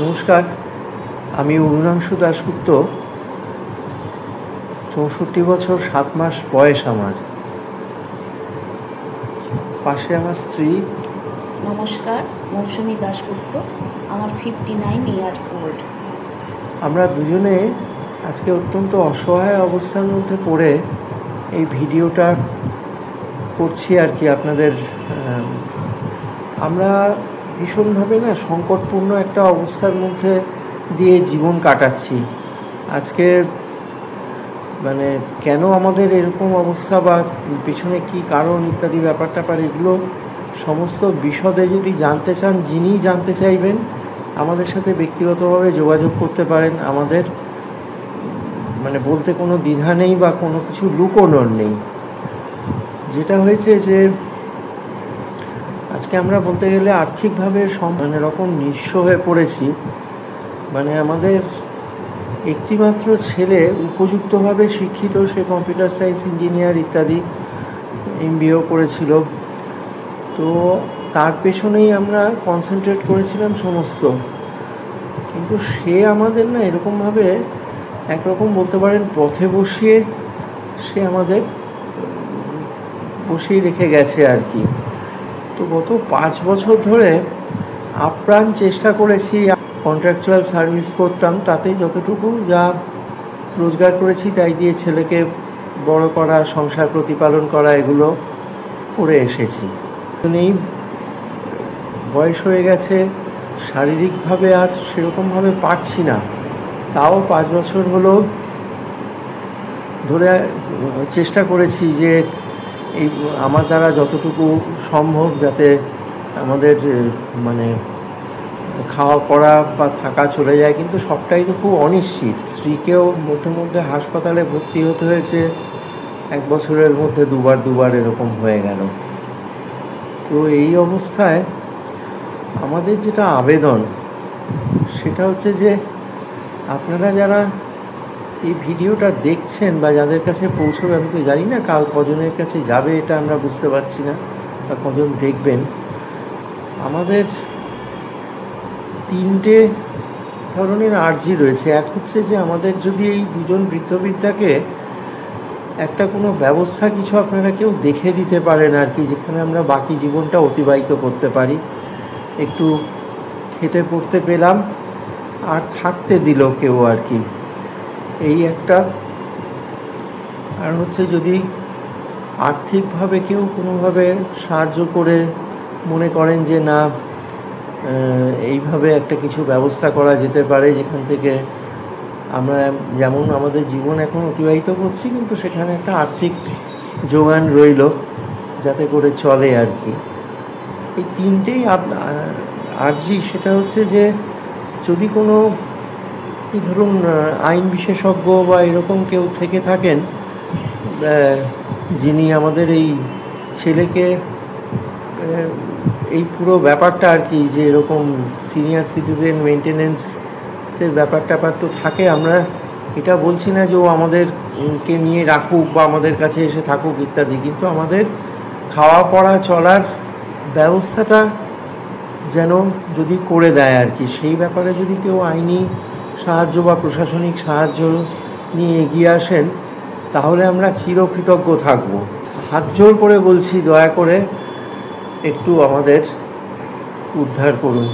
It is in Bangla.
নমস্কার, আমি অরুণাংশু দাশগুপ্ত। ৬৪ বছর ৭ মাস বয়স আমার। পাশে আমার স্ত্রী। নমস্কার, মৌসুমী দাশগুপ্ত। আমার 59 ইয়ার্স ওল্ড। আমরা দুজনে আজকে অত্যন্ত অসহায় অবস্থার মধ্যে পড়ে এই ভিডিওটা করছি আর কি। আপনাদের আমরা ভীষণভাবে সংকটপূর্ণ একটা অবস্থার মধ্যে দিয়ে জীবন কাটাচ্ছি। আজকে কেন আমাদের এরকম অবস্থা বা পিছনে কি কারণ ইত্যাদি ব্যাপার এগুলো সমস্ত বিশদে যদি জানতে চান, যিনি জানতে চাইবেন আমাদের সাথে ব্যক্তিগতভাবে যোগাযোগ করতে পারেন। আমাদের বলতে কোনো দ্বিধা নেই বা কোনো কিছু লুকোনোর নেই। যেটা হয়েছে যে আজকে আমরা বলতে গেলে আর্থিকভাবে রকম নিঃস্ব হয়ে পড়েছি। আমাদের একটিমাত্র ছেলে উপযুক্তভাবে শিক্ষিত, সে কম্পিউটার সায়েন্স ইঞ্জিনিয়ার ইত্যাদি MBA করেছিল। তো তার পেছনেই আমরা কনসেন্ট্রেট করেছিলাম সমস্ত। কিন্তু সে আমাদের এরকমভাবে একরকম বলতে পারেন পথে বসিয়ে সে আমাদের বসিয়ে রেখে গেছে আর কি। তো গত 5 বছর ধরে আপ্রাণ চেষ্টা করেছি। কন্ট্রাকচুয়াল সার্ভিস করতাম, তাতেই যতটুকু যা রোজগার করেছি তাই দিয়ে ছেলেকে বড় করা, সংসার প্রতিপালন করা, এগুলো করে এসেছি। এই বয়স হয়ে গেছে, শারীরিকভাবে আর সেরকমভাবে পারছি না। তাও 5 বছর হলো ধরে চেষ্টা করেছি যে এই আমার দ্বারা যতটুকু সম্ভব যাতে আমাদের খাওয়া পড়া বা থাকা চলে যায়। কিন্তু সবটাই তো খুব অনিশ্চিত। স্ত্রীকেও মধ্যে হাসপাতালে ভর্তি হতে হয়েছে। 1 বছরের মধ্যে দুবার এরকম হয়ে গেল। তো এই অবস্থায় আমাদের যেটা আবেদন সেটা হচ্ছে যে আপনারা যারা এই ভিডিওটা দেখছেন বা যাদের কাছে পৌঁছবে, আমি তো জানি না কাল কজনের কাছে যাবে, এটা আমরা বুঝতে পারছি না, বা কজন দেখবেন। আমাদের 3টে ধরনের আর্জি রয়েছে। এক হচ্ছে যে আমাদের যদি এই দুজন বৃদ্ধবৃদ্ধাকে একটা কোনো ব্যবস্থা কিছু আপনারা কেউ দেখে দিতে পারেন আর কি, যেখানে আমরা বাকি জীবনটা অতিবাহিত করতে পারি। একটু খেতে পড়তে পেলাম আর থাকতে দিল কেউ আর কি, এই একটা। আর হচ্ছে যদি আর্থিকভাবে কেউ কোনোভাবে সাহায্য করে মনে করেন যে না, এইভাবে একটা কিছু ব্যবস্থা করা যেতে পারে যেখান থেকে আমরা যেমন আমাদের জীবন এখন অতিবাহিত করছি, কিন্তু সেখানে একটা আর্থিক যোগান রইল যাতে করে চলে আর কি। এই 3টেই আর্জি। সেটা হচ্ছে যে যদি কোনো ধরুন আইন বিশেষজ্ঞ বা এরকম কেউ থেকে থাকেন যিনি আমাদের এই ছেলেকে এই পুরো ব্যাপারটা আর কি, যে এরকম সিনিয়র সিটিজেন মেনটেনেন্সের ব্যাপার তো থাকে। আমরা এটা বলছি না যে ও আমাদেরকে নিয়ে রাখুক বা আমাদের কাছে এসে থাকুক ইত্যাদি, কিন্তু আমাদের খাওয়া পড়া চলার ব্যবস্থাটা যেন যদি করে দেয় আর কি, সেই ব্যাপারে যদি কেউ আইনি সাহায্য বা প্রশাসনিক সাহায্য নিয়ে এগিয়ে আসেন তাহলে আমরা চিরকৃতজ্ঞ থাকব। হাত জোর করে বলছি, দয়া করে একটু আমাদের উদ্ধার করুন।